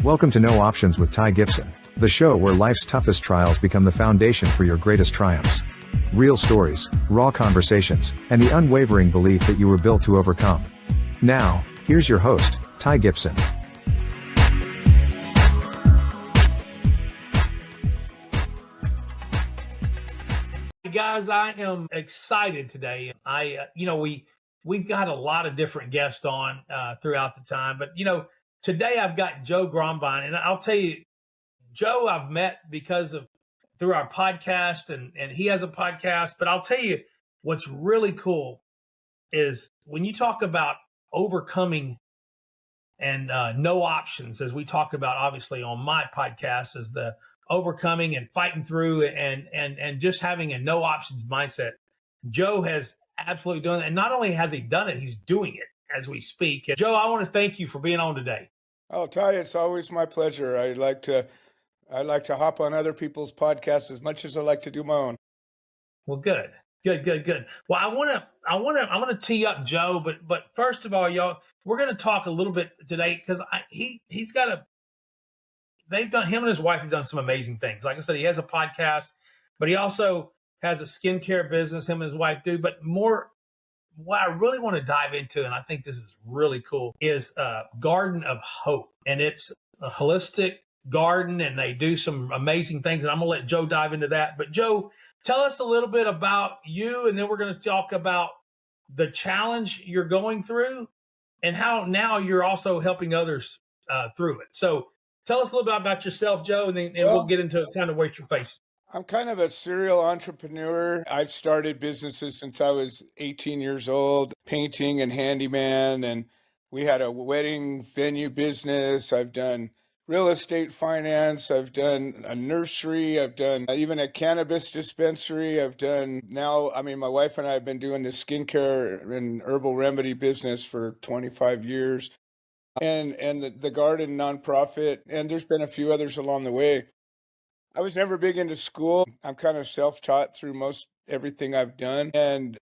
Welcome to No Options with Ty Gipson, the show where life's toughest trials become the foundation for your greatest triumphs. Real stories, raw conversations, and the unwavering belief that you were built to overcome. Now, here's your host, Ty Gipson. Guys, I am excited today. We've got a lot of different guests on throughout the time, but today I've got Joe Grumbine, and I'll tell you, Joe, I've met through our podcast, and he has a podcast. But I'll tell you, what's really cool is when you talk about overcoming and no options, as we talk about obviously on my podcast, is the overcoming and fighting through and just having a no options mindset. Joe has absolutely done it. And not only has he done it, he's doing it as we speak. And Joe, I want to thank you for being on today. Oh, Ty, it's always my pleasure. I like to hop on other people's podcasts as much as I like to do my own. Well, good. Well, I want to tee up Joe, but first of all, y'all, we're going to talk a little bit today because him and his wife have done some amazing things. Like I said, he has a podcast, but he also has a skincare business, him and his wife do. But more, what I really want to dive into, and I think this is really cool, is Garden of Hope. And it's a holistic garden, and they do some amazing things. And I'm going to let Joe dive into that. But Joe, tell us a little bit about you, and then we're going to talk about the challenge you're going through and how now you're also helping others through it. So tell us a little bit about yourself, Joe, and then we'll get into kind of what you're facing. I'm kind of a serial entrepreneur. I've started businesses since I was 18 years old, painting and handyman, and we had a wedding venue business. I've done real estate finance. I've done a nursery. I've done even a cannabis dispensary. My wife and I have been doing the skincare and herbal remedy business for 25 years. And the garden nonprofit, and there's been a few others along the way. I was never big into school. I'm kind of self-taught through most everything I've done, and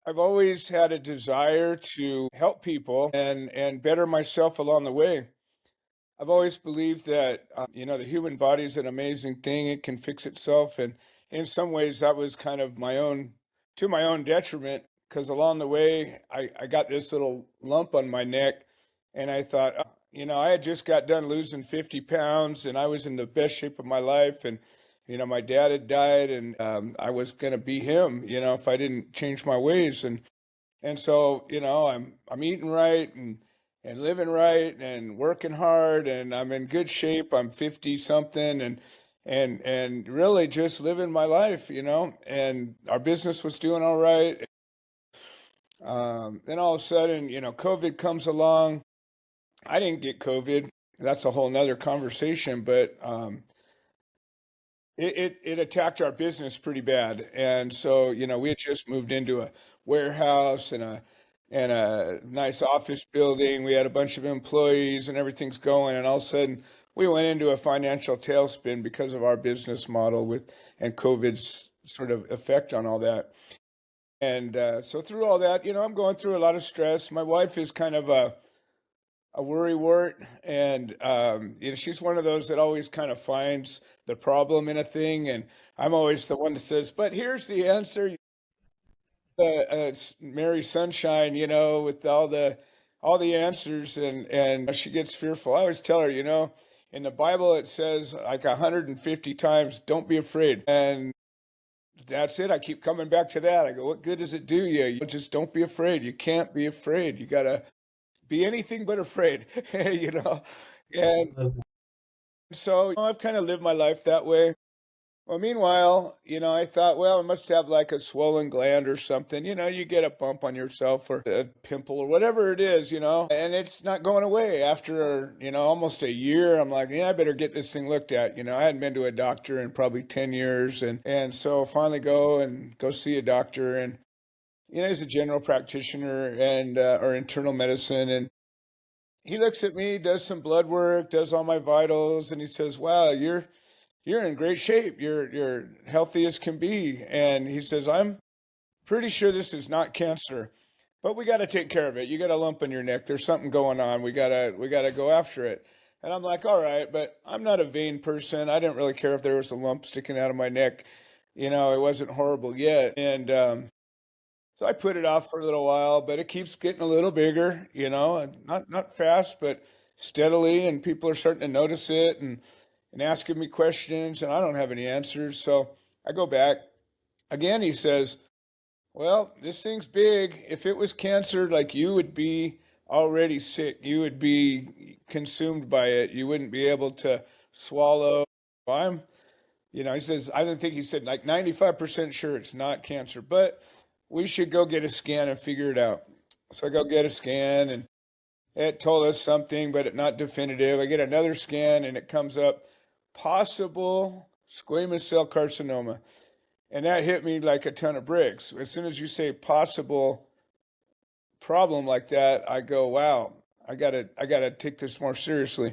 I've always had a desire to help people and better myself along the way. I've always believed that the human body is an amazing thing. It can fix itself, and in some ways that was kind of my own detriment, because along the way I got this little lump on my neck. And I thought, I had just got done losing 50 pounds, and I was in the best shape of my life. And, my dad had died, and I was going to be him, if I didn't change my ways. And so, I'm eating right and living right and working hard, and I'm in good shape. I'm 50 something and really just living my life, and our business was doing all right. Then all of a sudden, COVID comes along. I didn't get COVID. That's a whole nother conversation, but it attacked our business pretty bad. And so, we had just moved into a warehouse and a nice office building. We had a bunch of employees and everything's going. And all of a sudden, we went into a financial tailspin because of our business model and COVID's sort of effect on all that. And so through all that, I'm going through a lot of stress. My wife is kind of a worrywart, and she's one of those that always kind of finds the problem in a thing, and I'm always the one that says, but here's the answer. It's Mary Sunshine, with all the answers, and she gets fearful. I always tell her, in the Bible it says like 150 times, don't be afraid, and that's it. I keep coming back to that. I go, what good does it do you? You just don't be afraid. You can't be afraid. You gotta be anything but afraid, And so I've kind of lived my life that way. Well, meanwhile, I thought, well, I must have like a swollen gland or something. You get a bump on yourself or a pimple or whatever it is, and it's not going away. After, almost a year, I'm like, I better get this thing looked at. I hadn't been to a doctor in probably 10 years. And so finally go see a doctor, and he's a general practitioner and or internal medicine, and he looks at me, does some blood work, does all my vitals, and he says, "Wow, you're in great shape. You're healthy as can be." And he says, "I'm pretty sure this is not cancer, but we got to take care of it. You got a lump in your neck. There's something going on. We gotta go after it." And I'm like, all right, but I'm not a vain person. I didn't really care if there was a lump sticking out of my neck. It wasn't horrible yet. And so I put it off for a little while, but it keeps getting a little bigger, and not fast, but steadily. And people are starting to notice it and asking me questions, and I don't have any answers. So I go back again. He says, well, this thing's big. If it was cancer, like, you would be already sick. You would be consumed by it. You wouldn't be able to swallow. I'm, he says, I don't think he said, like, 95% sure it's not cancer, but we should go get a scan and figure it out. So I go get a scan, and it told us something, but it not definitive. I get another scan, and it comes up possible squamous cell carcinoma. And that hit me like a ton of bricks. As soon as you say possible problem like that, I go, wow, I gotta take this more seriously.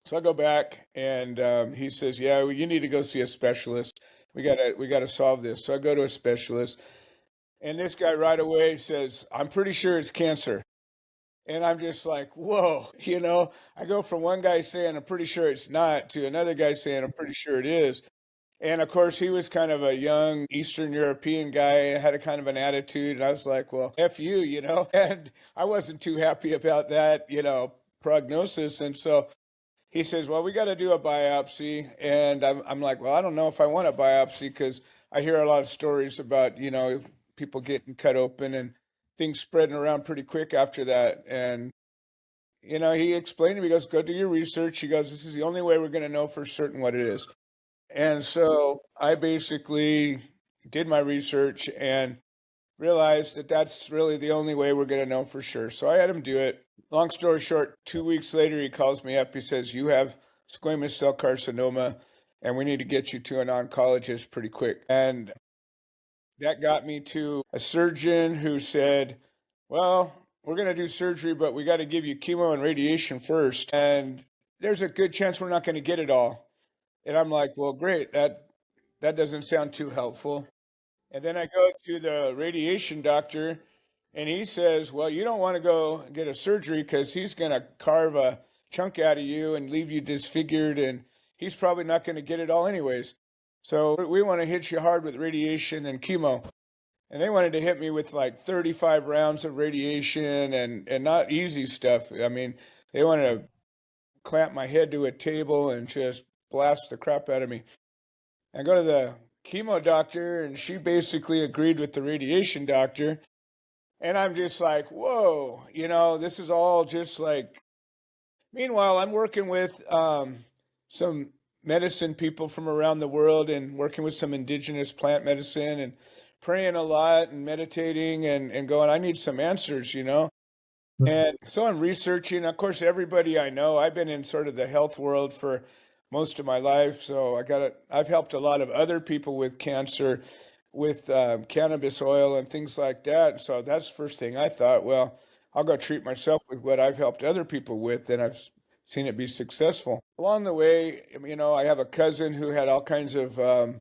So I go back, and he says, yeah, well, you need to go see a specialist. We gotta solve this. So I go to a specialist, and this guy right away says, I'm pretty sure it's cancer. And I'm just like, whoa, I go from one guy saying, I'm pretty sure it's not, to another guy saying, I'm pretty sure it is. And of course, he was kind of a young Eastern European guy, had a kind of an attitude. And I was like, well, F you. And I wasn't too happy about that, prognosis. And so he says, well, we got to do a biopsy. And I'm like, well, I don't know if I want a biopsy, because I hear a lot of stories about, people getting cut open and things spreading around pretty quick after that. And, he explained to me, he goes, go do your research. He goes, this is the only way we're going to know for certain what it is. And so I basically did my research and realized that that's really the only way we're going to know for sure. So I had him do it. Long story short, 2 weeks later, he calls me up. He says, you have squamous cell carcinoma, and we need to get you to an oncologist pretty quick. And that got me to a surgeon who said, well, we're going to do surgery, but we got to give you chemo and radiation first. And there's a good chance we're not going to get it all. And I'm like, well, great. That doesn't sound too helpful. And then I go to the radiation doctor, and he says, well, you don't want to go get a surgery, because he's going to carve a chunk out of you and leave you disfigured, and he's probably not going to get it all anyways. So we want to hit you hard with radiation and chemo. And they wanted to hit me with like 35 rounds of radiation and not easy stuff. I mean, they wanted to clamp my head to a table and just blast the crap out of me. I go to the chemo doctor, and she basically agreed with the radiation doctor. And I'm just like, whoa, this is all just like. Meanwhile, I'm working with some medicine people from around the world, and working with some indigenous plant medicine, and praying a lot and meditating and going, I need some answers. And so I'm researching. Of course, everybody I know, I've been in sort of the health world for most of my life. So I've helped a lot of other people with cancer, with cannabis oil and things like that. So that's the first thing I thought, well, I'll go treat myself with what I've helped other people with, and I've seen it be successful. Along the way, I have a cousin who had all kinds of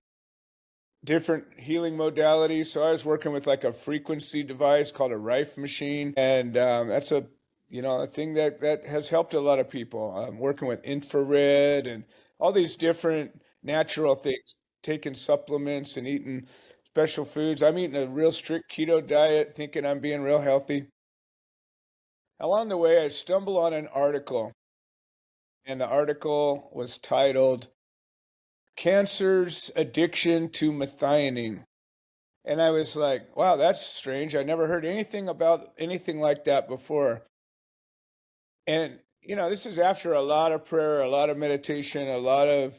different healing modalities. So I was working with like a frequency device called a Rife machine, and that's a thing that has helped a lot of people. I'm working with infrared and all these different natural things, taking supplements and eating special foods. I'm eating a real strict keto diet, thinking I'm being real healthy. Along the way, I stumble on an article, and the article was titled Cancer's Addiction to Methionine. And I was like, wow, that's strange. I never heard anything about anything like that before. And, this is after a lot of prayer, a lot of meditation, a lot of,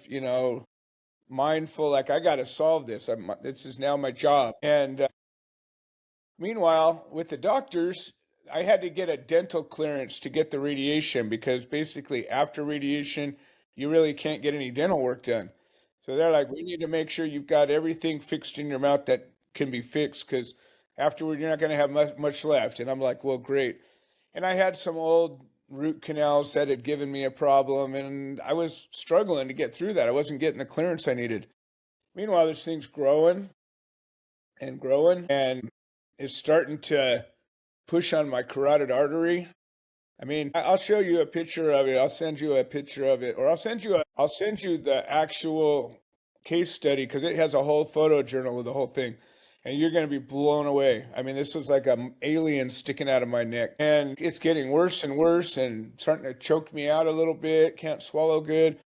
mindful, like, I got to solve this. This is now my job. And meanwhile, with the doctors, I had to get a dental clearance to get the radiation, because basically after radiation, you really can't get any dental work done. So they're like, we need to make sure you've got everything fixed in your mouth that can be fixed, because afterward, you're not going to have much left. And I'm like, well, great. And I had some old root canals that had given me a problem, and I was struggling to get through that. I wasn't getting the clearance I needed. Meanwhile, this thing's growing and growing, and it's starting to push on my carotid artery. I mean, I'll show you a picture of it. I'll send you a picture of it, or I'll send you the actual case study because it has a whole photo journal of the whole thing. And you're going to be blown away. I mean, this was like an alien sticking out of my neck. And it's getting worse and worse and starting to choke me out a little bit. Can't swallow good.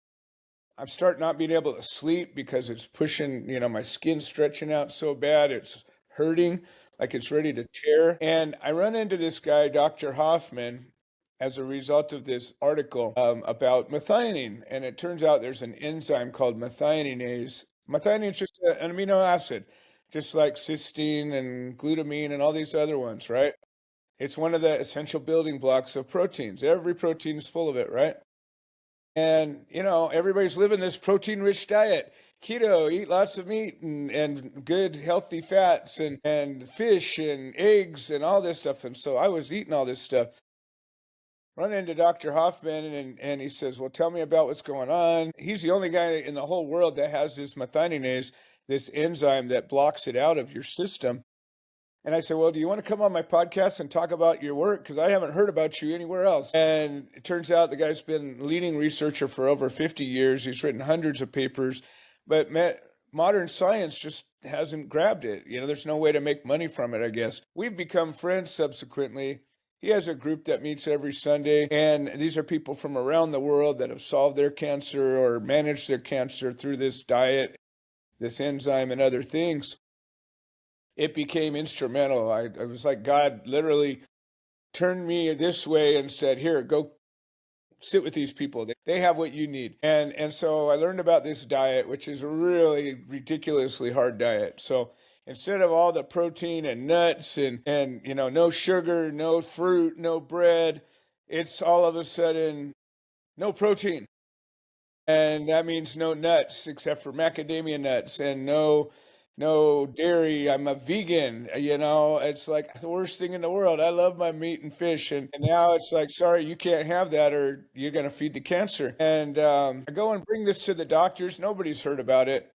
I'm starting not being able to sleep because it's pushing, my skin stretching out so bad. It's hurting like it's ready to tear. And I run into this guy, Dr. Hoffman, as a result of this article about methionine. And it turns out there's an enzyme called methionase. Methionine is just an amino acid, just like cysteine and glutamine and all these other ones, right? It's one of the essential building blocks of proteins. Every protein is full of it, right? And, everybody's living this protein rich diet. Keto, eat lots of meat and good healthy fats and fish and eggs and all this stuff. And so I was eating all this stuff. Run into Dr. Hoffman and he says, well, tell me about what's going on. He's the only guy in the whole world that has this methionase, this enzyme that blocks it out of your system. And I said, well, do you want to come on my podcast and talk about your work? Because I haven't heard about you anywhere else. And it turns out the guy's been leading researcher for over 50 years. He's written hundreds of papers, but modern science just hasn't grabbed it. There's no way to make money from it, I guess. We've become friends subsequently. He has a group that meets every Sunday, and these are people from around the world that have solved their cancer or managed their cancer through this diet, this enzyme, and other things. It became instrumental. I was like God literally turned me this way and said, here, go sit with these people. They have what you need. And so I learned about this diet, which is a really ridiculously hard diet. So instead of all the protein and nuts and no sugar, no fruit, no bread, it's all of a sudden no protein. And that means no nuts except for macadamia nuts and no dairy. I'm a vegan, it's like the worst thing in the world. I love my meat and fish. And now it's like, sorry, you can't have that or you're going to feed the cancer. And I go and bring this to the doctors. Nobody's heard about it.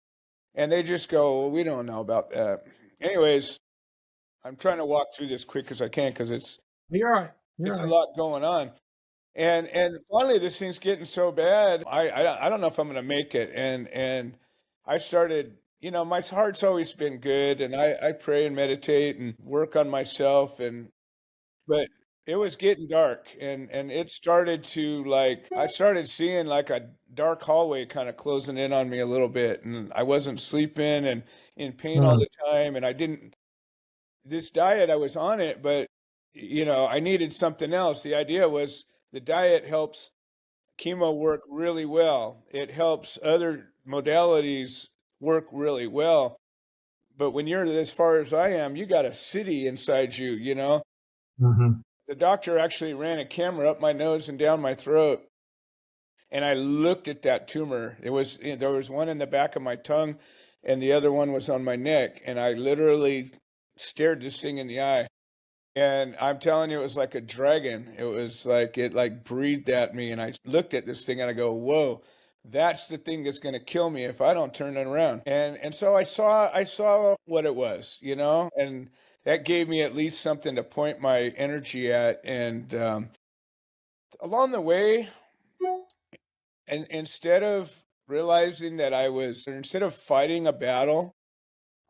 And they just go, well, we don't know about that. Anyways, I'm trying to walk through this quick as I can because You're right. It's a lot going on. And finally, this thing's getting so bad. I don't know if I'm going to make it. And I started, my heart's always been good, and I pray and meditate and work on myself. But it was getting dark, and it started to I started seeing like a dark hallway kind of closing in on me a little bit, and I wasn't sleeping and in pain all the time, and this diet, I was on it, but I needed something else. The idea was the diet helps chemo work really well. It helps other modalities work really well. But when you're as far as I am, you got a city inside you, Mm-hmm. The doctor actually ran a camera up my nose and down my throat. And I looked at that tumor. There was one in the back of my tongue and the other one was on my neck. And I literally stared this thing in the eye. And I'm telling you, it was like a dragon. It was like it breathed at me. And I looked at this thing and I go, whoa, that's the thing that's going to kill me if I don't turn it around. And so I saw what it was, and that gave me at least something to point my energy at. And along the way, and instead of instead of fighting a battle,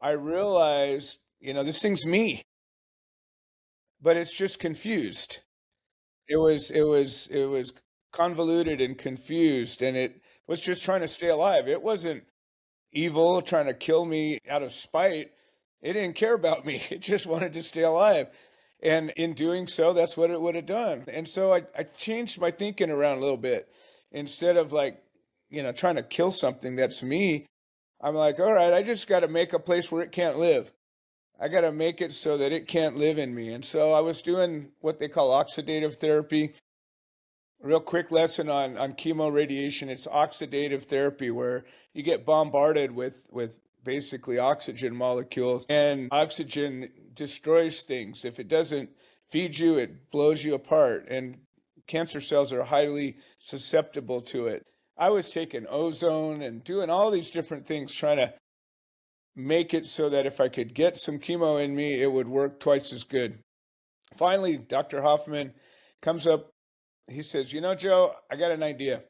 I realized, this thing's me, but it's just confused. It was convoluted and confused, and it was just trying to stay alive. It wasn't evil trying to kill me out of spite. It didn't care about me. It just wanted to stay alive. And in doing so, that's what it would have done. And so I changed my thinking around a little bit. Instead of trying to kill something that's me, I'm like, all right, I just got to make a place where it can't live. I got to make it so that it can't live in me. And so I was doing what they call oxidative therapy. Real quick lesson on chemo radiation. It's oxidative therapy where you get bombarded with basically oxygen molecules, and oxygen destroys things. If it doesn't feed you, it blows you apart, and cancer cells are highly susceptible to it. I was taking ozone and doing all these different things, trying to make it so that if I could get some chemo in me, it would work twice as good. Finally, Dr. Hoffman comes up he says, Joe, I got an idea.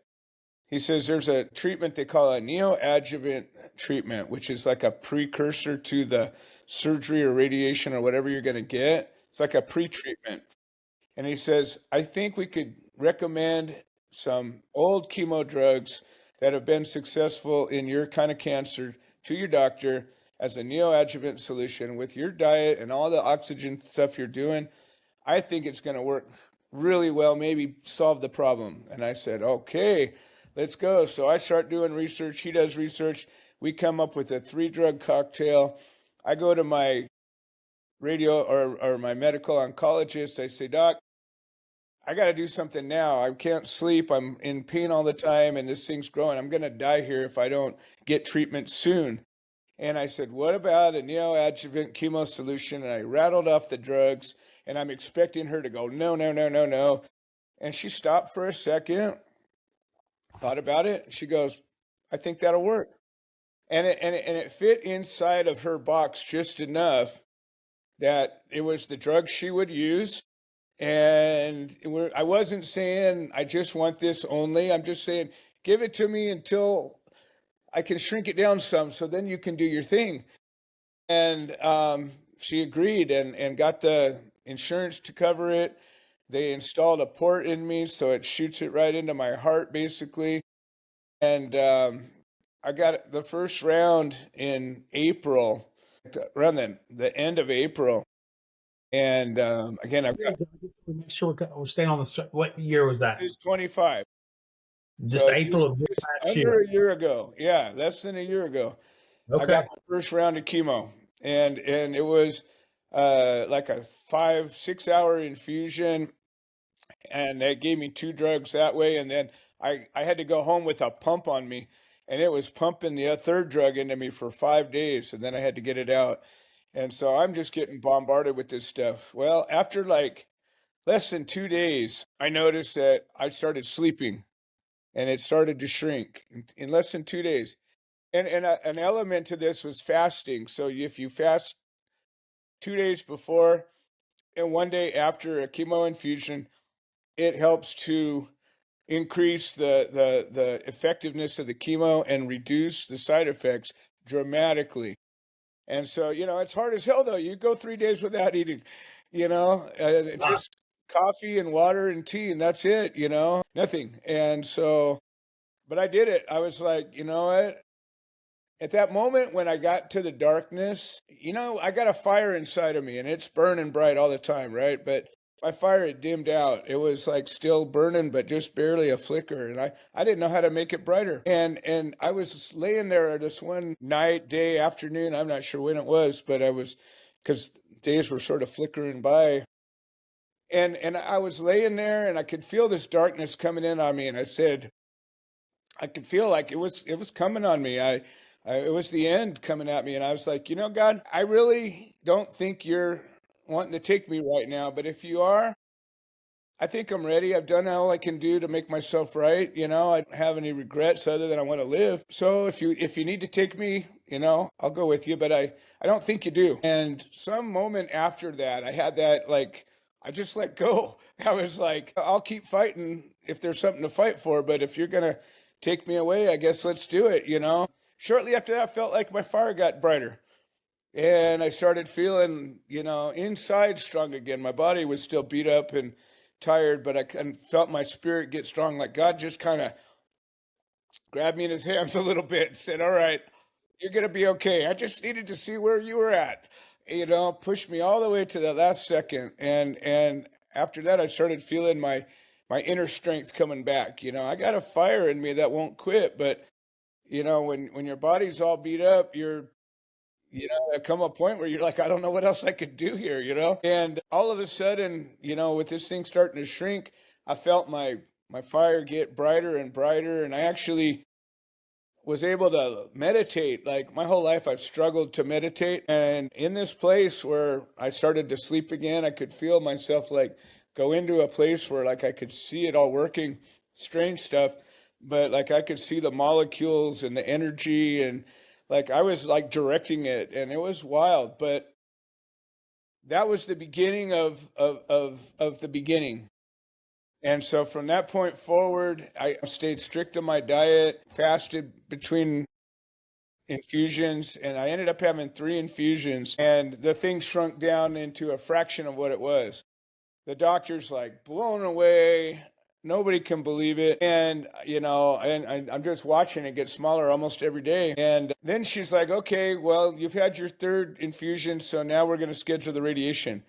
He says there's a treatment they call a neoadjuvant treatment, which is like a precursor to the surgery or radiation or whatever you're going to get. It's like a pre-treatment. And he says, I think we could recommend some old chemo drugs that have been successful in your kind of cancer to your doctor as a neoadjuvant solution with your diet and all the oxygen stuff you're doing. I think it's going to work really well, maybe solve the problem. And I said, okay, let's go. So I start doing research. He does research. We come up with a 3-drug cocktail. I go to my or my medical oncologist. I say, Doc, I got to do something now. I can't sleep. I'm in pain all the time and this thing's growing. I'm going to die here if I don't get treatment soon. And I said, what about a neoadjuvant chemo solution? And I rattled off the drugs and I'm expecting her to go, no, no, no, no, no. And she stopped for a second, thought about it. She goes, I think that'll work. And it fit inside of her box just enough that it was the drug she would use. And I wasn't saying, I just want this only. I'm just saying, give it to me until I can shrink it down some so then you can do your thing. And she agreed and got the insurance to cover it. They installed a port in me so it shoots it right into my heart, basically. And I got the first round in April, around the end of April. And again, I've got Make sure we're staying on what year was that? it's 25. Just So April of just last under year. a year ago. Yeah, less than a year ago. I got Okay. my first round of chemo. And it was like a 5-6 hour infusion. And they gave me 2 drugs that way. And then I had to go home with a pump on me. And it was pumping the third drug into me for 5 days. And then I had to get it out. And so I'm just getting bombarded with this stuff. Well, after like less than 2 days, I noticed that I started sleeping and it started to shrink in less than 2 days. And an element to this was fasting. So if you fast 2 days before and 1 day after a chemo infusion, it helps to increase the effectiveness of the chemo and reduce the side effects dramatically. And so, it's hard as hell though. You go 3 days without eating, Ah, just coffee and water and tea, and that's it, nothing. And so, but I did it. I was like, you know what? At that moment when I got to the darkness, I got a fire inside of me and it's burning bright all the time, right? But my fire had dimmed out. It was like still burning, but just barely a flicker. And I didn't know how to make it brighter. And I was laying there this one night, day, afternoon. I'm not sure when it was, but because days were sort of flickering by. And I was laying there and I could feel this darkness coming in on me. And I said, I could feel like it was coming on me. It was the end coming at me, and I was like, God, I really don't think you're wanting to take me right now, but if you are, I think I'm ready. I've done all I can do to make myself right. I don't have any regrets other than I want to live. So if you need to take me, I'll go with you, but I don't think you do. And some moment after that, I had that like I just let go. I was like, I'll keep fighting if there's something to fight for, but if you're gonna take me away, I guess let's do it. Shortly after that, I felt like my fire got brighter. And I started feeling, inside strong again. My body was still beat up and tired, but I felt my spirit get strong. Like God just kind of grabbed me in his hands a little bit and said, all right, you're going to be okay. I just needed to see where you were at, pushed me all the way to the last second. And after that, I started feeling my inner strength coming back. I got a fire in me that won't quit, but when your body's all beat up, there come a point where you're like, I don't know what else I could do here. And all of a sudden, with this thing starting to shrink, I felt my fire get brighter and brighter, and I actually was able to meditate. Like my whole life I've struggled to meditate, and in this place where I started to sleep again, I could feel myself like go into a place where like I could see it all working, strange stuff, but like I could see the molecules and the energy, and like I was like directing it, and it was wild. But that was the beginning of the beginning. And so from that point forward, I stayed strict on my diet, fasted between infusions, and I ended up having 3 infusions, and the thing shrunk down into a fraction of what it was. The doctor's like blown away. Nobody can believe it. And, I'm just watching it get smaller almost every day. And then she's like, okay, well, you've had your 3rd infusion, so now we're going to schedule the radiation.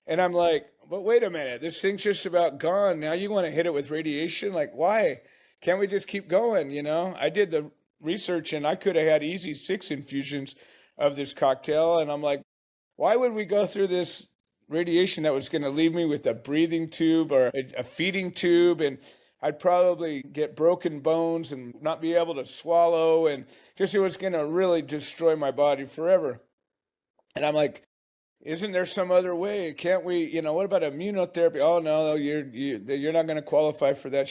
And I'm like, but wait a minute, this thing's just about gone. Now you want to hit it with radiation? Like, why? Can't we just keep going? I did the research and I could have had easy 6 infusions of this cocktail. And I'm like, why would we go through this radiation that was going to leave me with a breathing tube or a feeding tube? And I'd probably get broken bones and not be able to swallow. And just it was going to really destroy my body forever. And I'm like, isn't there some other way? Can't we, what about immunotherapy? Oh no, you're not going to qualify for that.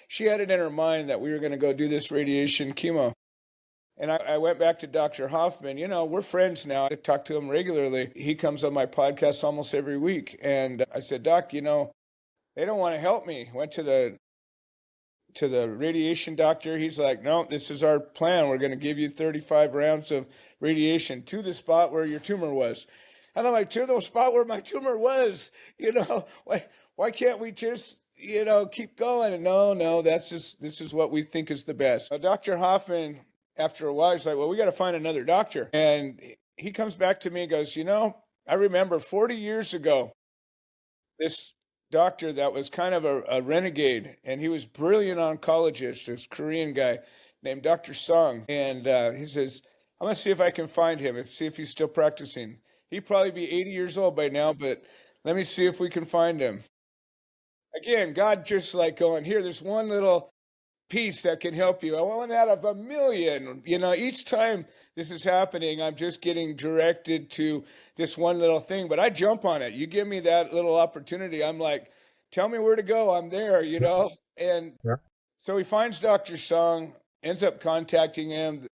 She had it in her mind that we were going to go do this radiation chemo. And I went back to Dr. Hoffman. We're friends now. I talk to him regularly. He comes on my podcast almost every week. And I said, Doc, they don't want to help me. Went to the radiation doctor. He's like, no, this is our plan. We're going to give you 35 rounds of radiation to the spot where your tumor was. And I'm like, to the spot where my tumor was, why can't we just, keep going? And no, this is what we think is the best. Dr. Hoffman, after a while, he's like, well, we got to find another doctor. And he comes back to me and goes, I remember 40 years ago, this doctor that was kind of a renegade, and he was brilliant oncologist, this Korean guy named Dr. Sung. And he says, I'm going to see if I can find him, see if he's still practicing. He'd probably be 80 years old by now, but let me see if we can find him. Again, God just like going, here, there's one little piece that can help you. I want out of a million. Each time this is happening, I'm just getting directed to this one little thing, but I jump on it. You give me that little opportunity, I'm like, tell me where to go. I'm there, And so he finds Dr. Sung, ends up contacting him,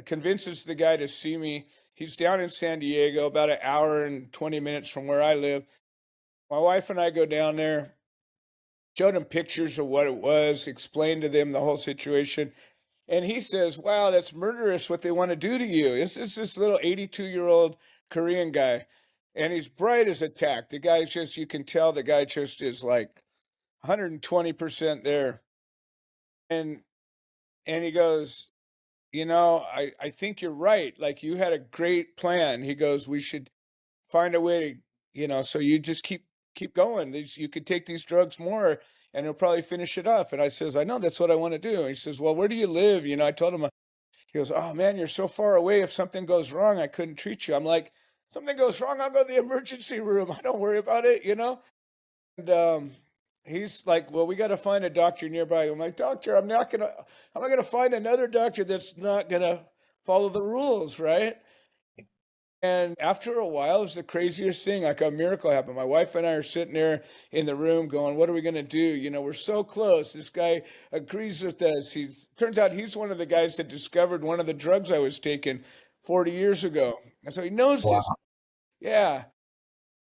convinces the guy to see me. He's down in San Diego, about an hour and 20 minutes from where I live. My wife and I go down there, showed him pictures of what it was, explained to them the whole situation. And he says, wow, that's murderous what they want to do to you. This little 82-year-old Korean guy. And he's bright as a tack. The guy's just, you can tell the guy just is like 120% there. And he goes, I think you're right. Like, you had a great plan. He goes, we should find a way to, so you just keep going. You could take these drugs more and it'll probably finish it off. And I says, I know, that's what I want to do. And he says, well, where do you live? I told him, he goes, oh man, you're so far away. If something goes wrong, I couldn't treat you. I'm like, something goes wrong, I'll go to the emergency room. I don't worry about it, And he's like, well, we got to find a doctor nearby. I'm like, doctor, I'm not going to find another doctor that's not going to follow the rules, right? And after a while, it was the craziest thing. Like, a miracle happened. My wife and I are sitting there in the room going, what are we going to do? We're so close. This guy agrees with us. Turns out he's one of the guys that discovered one of the drugs I was taking 40 years ago. And so he knows this. Yeah.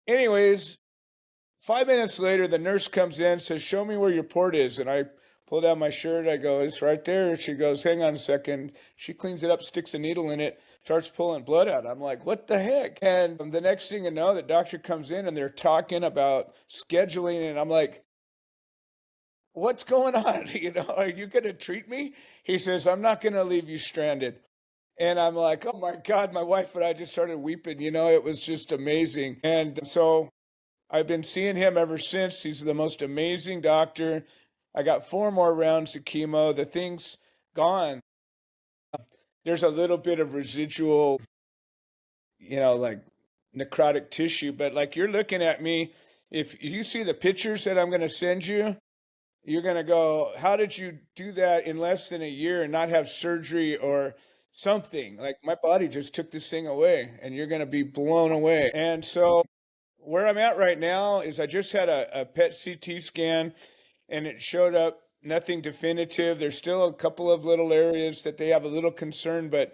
Anyways, 5 minutes later, the nurse comes in, says, show me where your port is. And I pull down my shirt. I go, it's right there. She goes, hang on a second. She cleans it up, sticks a needle in it, starts pulling blood out. I'm like, what the heck? And the next thing you know, the doctor comes in and they're talking about scheduling. And I'm like, what's going on? Are you going to treat me? He says, I'm not going to leave you stranded. And I'm like, oh my God, my wife and I just started weeping. It was just amazing. And so I've been seeing him ever since. He's the most amazing doctor. I got 4 more rounds of chemo. The thing's gone. There's a little bit of residual, like necrotic tissue, but like, you're looking at me. If you see the pictures that I'm going to send you, you're going to go, how did you do that in less than a year and not have surgery or something? Like, my body just took this thing away, and you're going to be blown away. And so where I'm at right now is I just had a PET CT scan, and it showed up nothing definitive. There's still a couple of little areas that they have a little concern, but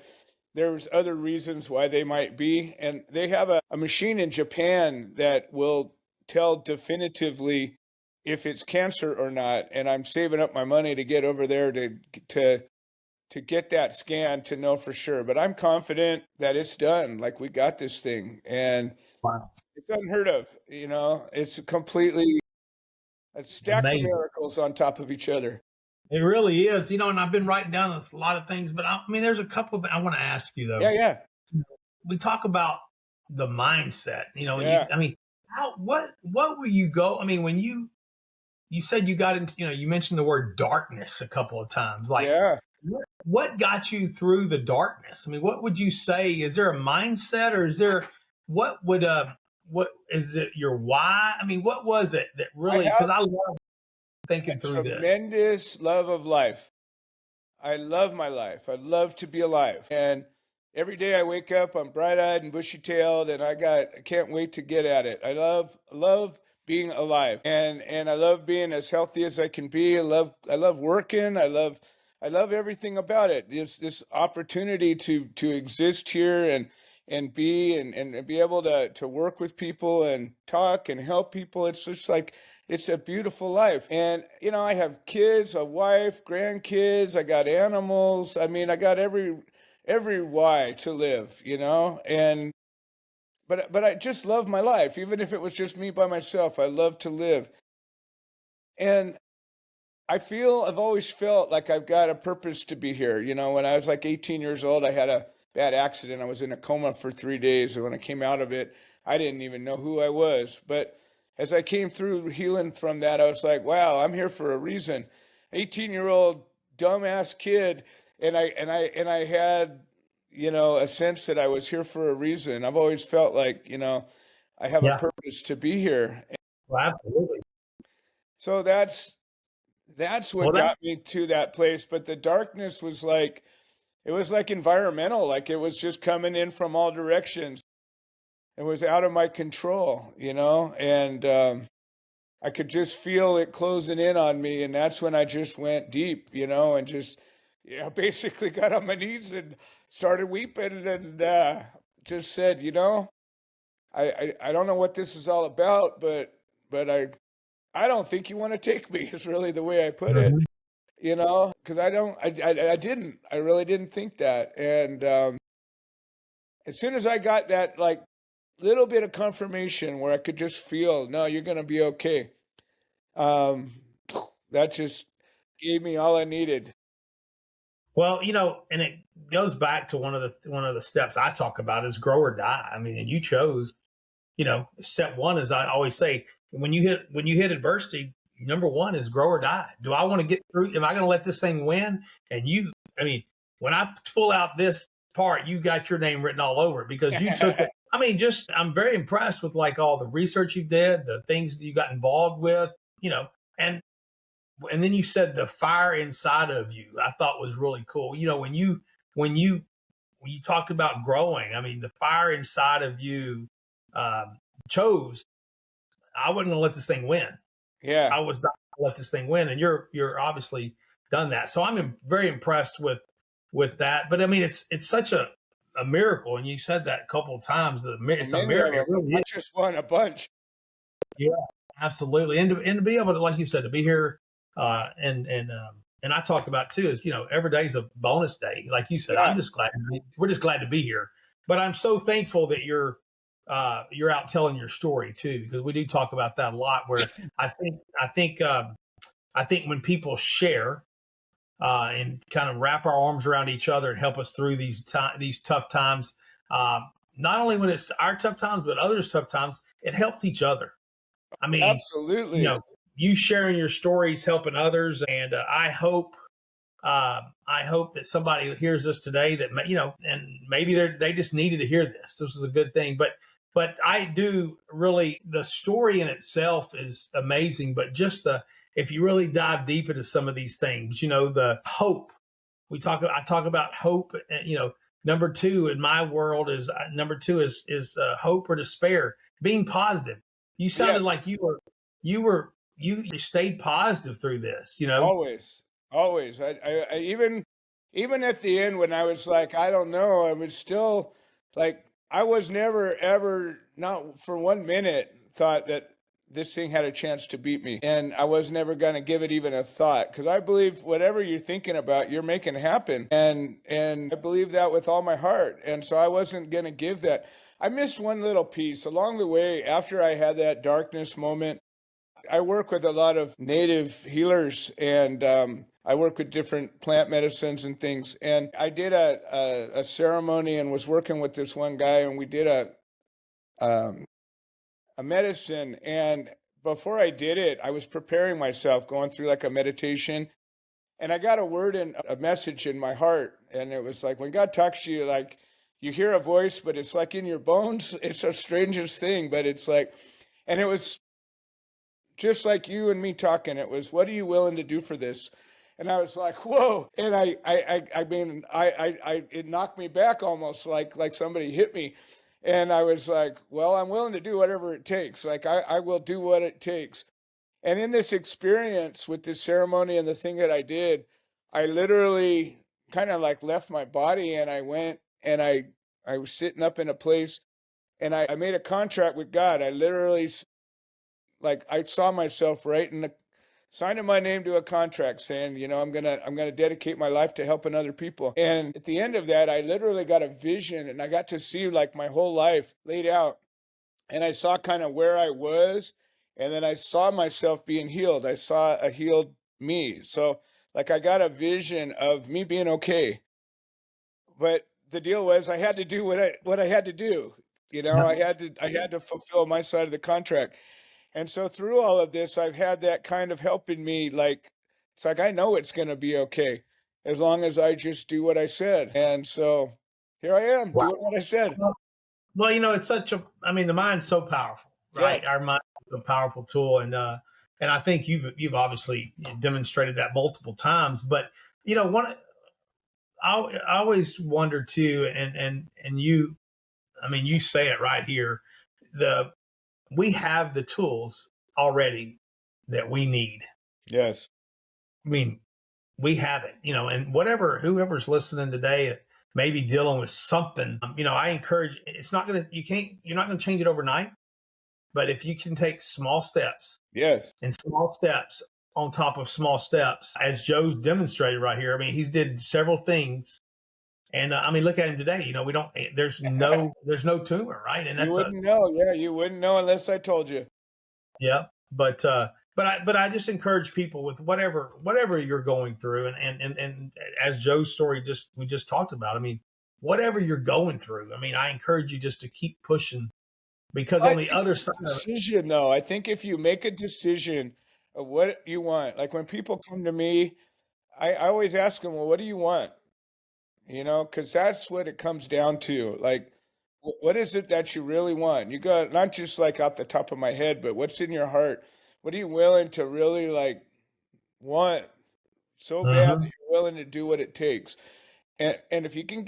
there's other reasons why they might be. And they have a machine in Japan that will tell definitively if it's cancer or not, and I'm saving up my money to get over there to get that scan to know for sure. But I'm confident that it's done. Like, we got this thing, and Wow. it's unheard of. It's completely a stack of Amazing. miracles on top of each other. It really is, and I've been writing down a lot of things, but I mean, there's a couple that I want to ask you Yeah, though. yeah, We talk about the mindset, yeah, I mean, what were you go? I mean, when you said you got into, you mentioned the word darkness a couple of times. Like, yeah. what got you through the darkness? I mean, what would you say? Is there a mindset, or is there what is it? Your why? I mean, what was it that I really? Because have I love a thinking through this. tremendous love of life. I love my life. I love to be alive. And every day I wake up, I'm bright-eyed and bushy-tailed, and I can't wait to get at it. I love being alive. And I love being as healthy as I can be. I love working. I love everything about it. This opportunity to exist here and be able to work with people and talk and help people. It's just like, it's a beautiful life. And, I have kids, a wife, grandkids, I got animals. I mean, I got every why to live, and but I just love my life, even if it was just me by myself. I love to live. And I've always felt like I've got a purpose to be here. When I was like 18 years old, I had a bad accident. I was in a coma for 3 days. And when I came out of it, I didn't even know who I was. But as I came through healing from that, I was like, wow, I'm here for a reason. 18-year-old dumbass kid. And I had, a sense that I was here for a reason. I've always felt like, I have a Yeah, purpose to be here. well, absolutely. So that's Well, what got me to that place. But the darkness was like, it was like environmental, like it was just coming in from all directions. It was out of my control, and I could just feel it closing in on me. And that's when I just went deep, and just, basically got on my knees and started weeping and just said, I don't know what this is all about, but I don't think you want to take me, is really the way I put it. mhm. Because I really didn't think that. And as soon as I got that, like, little bit of confirmation where I could just feel, no, you're going to be okay. Um, that just gave me all I needed. Well, and it goes back to one of the steps I talk about is grow or die. I mean, and you chose, step one is, I always say, when you hit adversity, number one is grow or die. Do I want to get through? Am I going to let this thing win? And I mean, when I pull out this part, you got your name written all over it because you took it. I mean, I'm very impressed with like all the research you did, the things that you got involved with, and then you said the fire inside of you, I thought was really cool. When you when you talked about growing, I mean, the fire inside of you um, chose. I wasn't going to let this thing win. Yeah. I was not going to let this thing win, and you're obviously done that. So I'm very impressed with that. But I mean, it's such a miracle, and you said that a couple of times. It's a Many of miracle. It them, really is. not just one, a bunch. Yeah, absolutely. And to be able to, like you said, to be here, and I talk about too is every day is a bonus day. Like you said, Yeah. I'm just glad we're just glad to be here. But I'm so thankful that you're out telling your story too, because we do talk about that a lot. Where I think when people share and kind of wrap our arms around each other and help us through these tough times, not only when it's our tough times but others' tough times, it helps each other. I mean, you Absolutely. know, you sharing your stories, helping others, and I hope that somebody hears this today that and maybe they just needed to hear this. This was a good thing, but I do really, the story in itself is amazing, but just the if you really dive deep into some of these things, the hope I talk about hope. Number two in my world is hope or despair. Being positive. You sounded Yes. like you stayed positive through this. Always. Always. I even at the end when I was like, I don't know, I was still like, I was never ever, not for 1 minute, thought that this thing had a chance to beat me. And I was never going to give it even a thought, because I believe whatever you're thinking about, you're making happen. And I believe that with all my heart. And so I wasn't going to give that. I missed one little piece along the way. After I had that darkness moment, I work with a lot of native healers, and I work with different plant medicines and things. And I did a ceremony and was working with this one guy, and we did a medicine. And before I did it, I was preparing myself, going through like a meditation, and I got a word and a message in my heart. And it was like, when God talks to you, like you hear a voice, but it's like in your bones. It's the strangest thing, but it's like, and it was just like you and me talking. It was, what are you willing to do for this? And I was like, whoa. And I mean, it knocked me back almost like somebody hit me. And I was like, well, I'm willing to do whatever it takes. Like, I will do what it takes. And in this experience with this ceremony and the thing that I did, I literally kind of like left my body, and I went and I was sitting up in a place, and I made a contract with God. I literally, like, I saw myself writing signing my name to a contract saying, you know, I'm gonna dedicate my life to helping other people. And at the end of that, I literally got a vision, and I got to see like my whole life laid out. And I saw kind of where I was, and then I saw myself being healed. I saw a healed me. So like I got a vision of me being okay. But the deal was I had to do what I had to do. You know, I had to fulfill my side of the contract. And so through all of this, I've had that kind of helping me. Like, it's like, I know it's going to be okay as long as I just do what I said. And so here I am Wow. doing what I said. Well, it's such a, I mean, the mind's so powerful, right? Yeah. Our mind is a powerful tool. And I think you've obviously demonstrated that multiple times, but one, I always wonder too, and you, I mean, you say it right here, we have the tools already that we need. Yes. I mean, we have it, and whoever's listening today maybe dealing with something, I encourage, you're not going to change it overnight, but if you can take small steps Yes. and small steps on top of small steps, as Joe's demonstrated right here, I mean, he's did several things. And I mean, look at him today. We don't. There's no tumor, right? And You that's wouldn't know. Yeah, you wouldn't know unless I told you. yeah. But I just encourage people with whatever you're going through, and as Joe's story we just talked about. I mean, whatever you're going through, I mean, I encourage you just to keep pushing, because I on the think other it's side a of it, decision, though. I think if you make a decision of what you want, like when people come to me, I always ask them, well, what do you want? You know, because that's what it comes down to. Like, what is it that you really want? You got not just like off the top of my head, but what's in your heart? What are you willing to really like want so bad that Mhm. you're willing to do what it takes? And if you can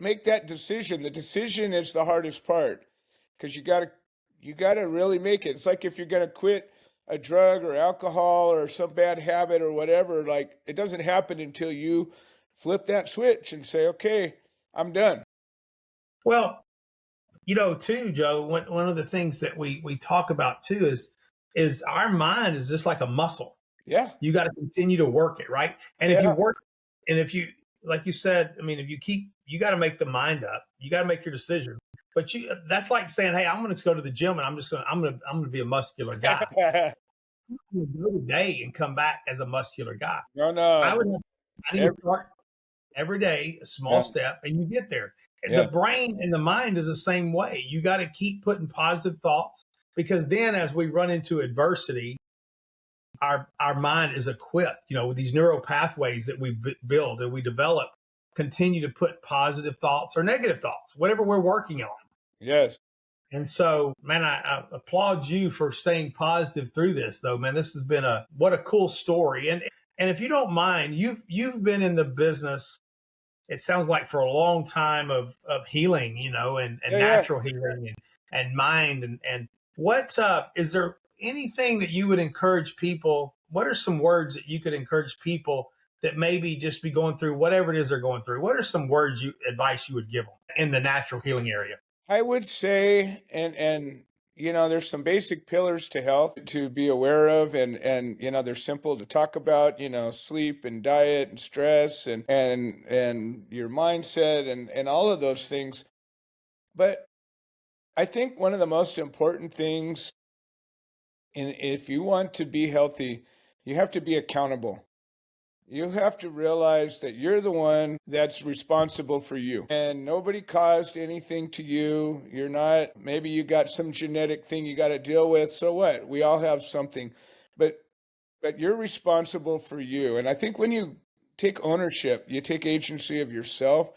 make that decision, the decision is the hardest part, because you gotta really make it. It's like if you're gonna quit a drug or alcohol or some bad habit or whatever, like it doesn't happen until you flip that switch and say, okay, I'm done. Well, too, Joe, one of the things that we talk about too is our mind is just like a muscle. Yeah. You got to continue to work it, right? And if you Yeah. work, and if you, like you said, I mean, if you got to make the mind up. You got to make your decision. But that's like saying, hey, I'm going to go to the gym and I'm going to be a muscular guy. I'm going to go today and come back as a muscular guy. No, I no. would. I need to Every, start every day, a small yeah. step, and you get there. The Yeah. brain and the mind is the same way. You got to keep putting positive thoughts, because then as we run into adversity, our mind is equipped, with these neural pathways that we build and we develop, continue to put positive thoughts or negative thoughts, whatever we're working on. Yes. And so, man, I applaud you for staying positive through this, though, man. This has been what a cool story. And if you don't mind, you've been in the business, it sounds like, for a long time of healing, and Yeah. Yeah. natural healing and mind. And what is there anything that you would encourage people? What are some words that you could encourage people that maybe just be going through whatever it is they're going through? What are some advice you would give them in the natural healing area? I would say, and there's some basic pillars to health to be aware of, and they're simple to talk about, sleep and diet and stress and your mindset and all of those things. But I think one of the most important things if you want to be healthy, you have to be accountable. You have to realize that you're the one that's responsible for you, and nobody caused anything to you. You're not, maybe you got some genetic thing you got to deal with. So what? We all have something, but you're responsible for you. And I think when you take ownership, you take agency of yourself,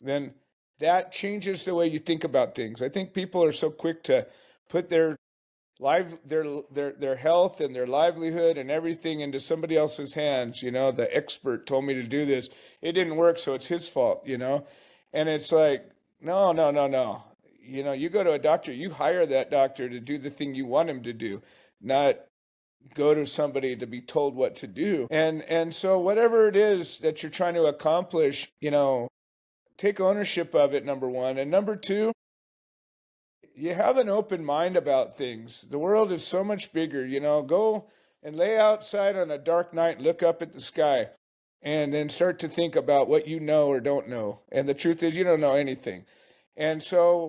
then that changes the way you think about things. I think people are so quick to put their health and their livelihood and everything into somebody else's hands. The expert told me to do this, it didn't work, so it's his fault. And it's like, no, no, no, no. You go to a doctor, you hire that doctor to do the thing you want him to do, not go to somebody to be told what to do. And so whatever it is that you're trying to accomplish, take ownership of it, number one. And number two, you have an open mind about things. The world is so much bigger. Go and lay outside on a dark night, look up at the sky, and then start to think about what you know or don't know. And the truth is, you don't know anything. And so,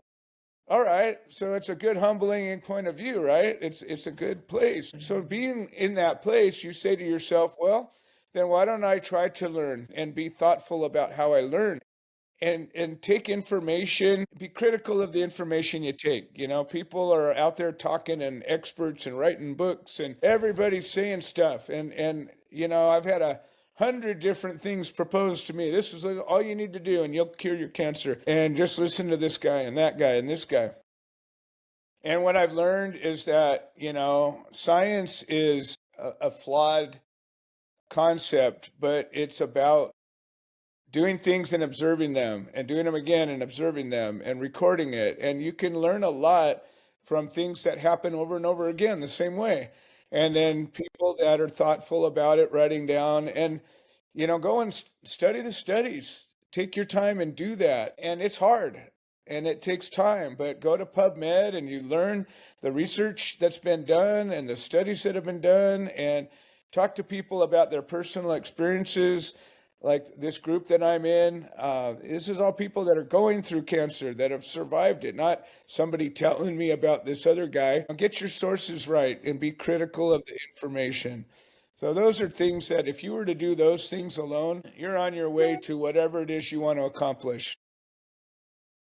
all right, so it's a good humbling point of view, right? It's a good place. So being in that place, you say to yourself, well, then why don't I try to learn and be thoughtful about how I learn? And take information, be critical of the information you take. People are out there talking and experts and writing books and everybody's saying stuff. And I've had 100 different things proposed to me. This is all you need to do and you'll cure your cancer. And just listen to this guy and that guy and this guy. And what I've learned is that, science is a flawed concept, but it's about doing things and observing them and doing them again and observing them and recording it. And you can learn a lot from things that happen over and over again the same way. And then people that are thoughtful about it, writing down and, go and study the studies, take your time and do that. And it's hard and it takes time, but go to PubMed and you learn the research that's been done and the studies that have been done and talk to people about their personal experiences. Like this group that I'm in, this is all people that are going through cancer, that have survived it, not somebody telling me about this other guy. Get your sources right and be critical of the information. So those are things that if you were to do those things alone, you're on your way to whatever it is you want to accomplish.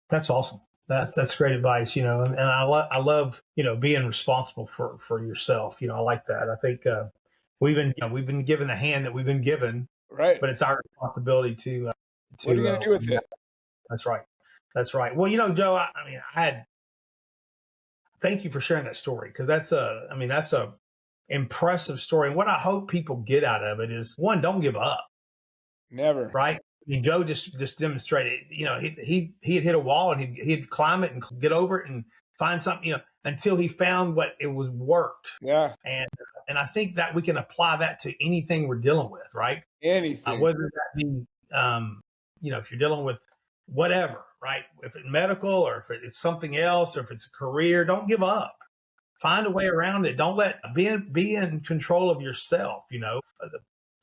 That's awesome. That's great advice, and I love, being responsible for yourself. I like that. I think we've been given the hand that we've been given. Right. But it's our responsibility to what are you going to do with it? That's right. That's right. Well, Joe, thank you for sharing that story because that's a impressive story. And what I hope people get out of it is one, don't give up. Never. Right. Joe just demonstrated, he had hit a wall and he'd climb it and get over it and find something, until he found what it was worked. Yeah. And I think that we can apply that to anything we're dealing with, right? Anything. Whether that be, if you're dealing with whatever, right? If it's medical or if it's something else or if it's a career, don't give up. Find a way around it. Don't be in control of yourself,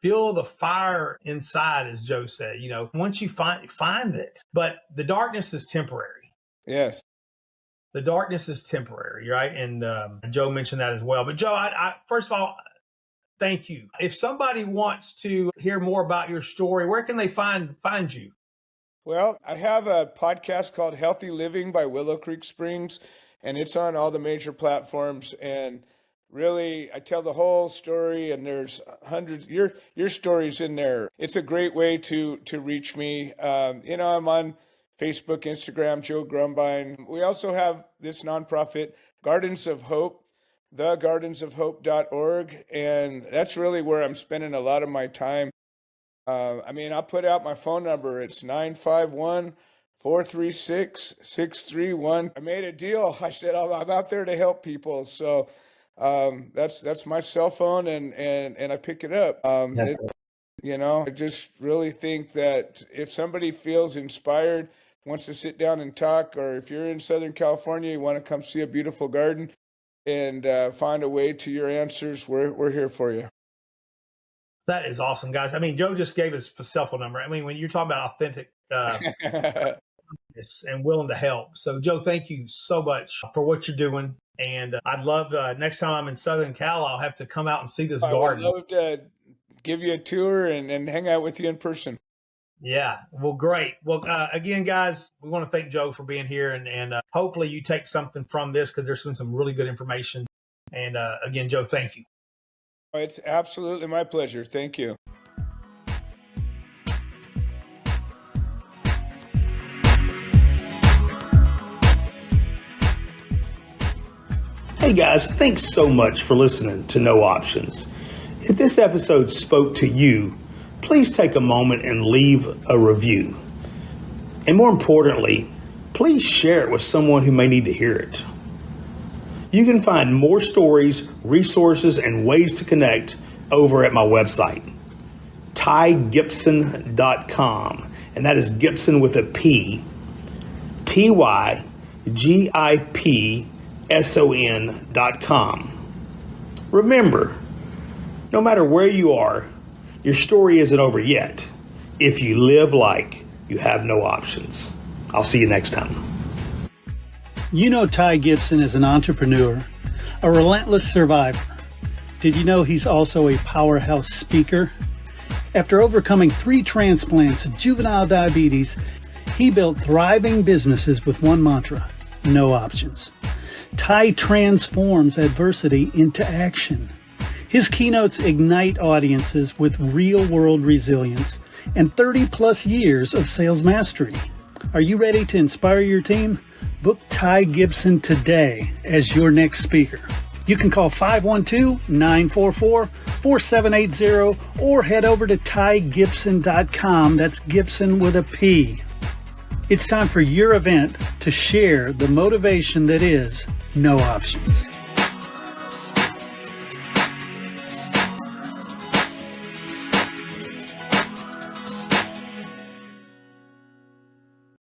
feel the fire inside, as Joe said, once you find it, but the darkness is temporary. Yes. The darkness is temporary, right? And Joe mentioned that as well. But Joe, I first of all, thank you. If somebody wants to hear more about your story, where can they find you? Well, I have a podcast called Healthy Living by Willow Creek Springs, and it's on all the major platforms. And really, I tell the whole story, and there's hundreds. Your story's in there. It's a great way to reach me. I'm on Facebook, Instagram, Joe Grumbine. We also have this nonprofit, Gardens of Hope, thegardensofhope.org. And that's really where I'm spending a lot of my time. I'll put out my phone number. It's 951-436-631. I made a deal. I said, I'm out there to help people. So that's my cell phone and I pick it up. I just really think that if somebody feels inspired wants to sit down and talk, or if you're in Southern California, you want to come see a beautiful garden and find a way to your answers, we're here for you. That is awesome, guys. I mean, Joe just gave his cell phone number. I mean, when you're talking about authentic and willing to help. So, Joe, thank you so much for what you're doing. And I'd love next time I'm in Southern Cal, I'll have to come out and see this garden. I'd love to give you a tour and hang out with you in person. Yeah, well, great. Well, again, guys, we want to thank Joe for being here, and hopefully you take something from this, because there's been some really good information. And again, Joe, thank you. It's absolutely my pleasure. Thank you. Hey guys, thanks so much for listening to No Options. If this episode spoke to you, please take a moment and leave a review. And more importantly, please share it with someone who may need to hear it. You can find more stories, resources, and ways to connect over at my website, tygipson.com. And that is Gipson with a P, TYGIPSON.com. Remember, no matter where you are, your story isn't over yet if you live like you have no options. I'll see you next time. You know Ty Gipson is an entrepreneur, a relentless survivor. Did you know he's also a powerhouse speaker? After overcoming 3 transplants, juvenile diabetes, he built thriving businesses with one mantra: no options. Ty transforms adversity into action. His keynotes ignite audiences with real-world resilience and 30-plus years of sales mastery. Are you ready to inspire your team? Book Ty Gipson today as your next speaker. You can call 512-944-4780 or head over to tygipson.com. That's Gipson with a P. It's time for your event to share the motivation that is no options.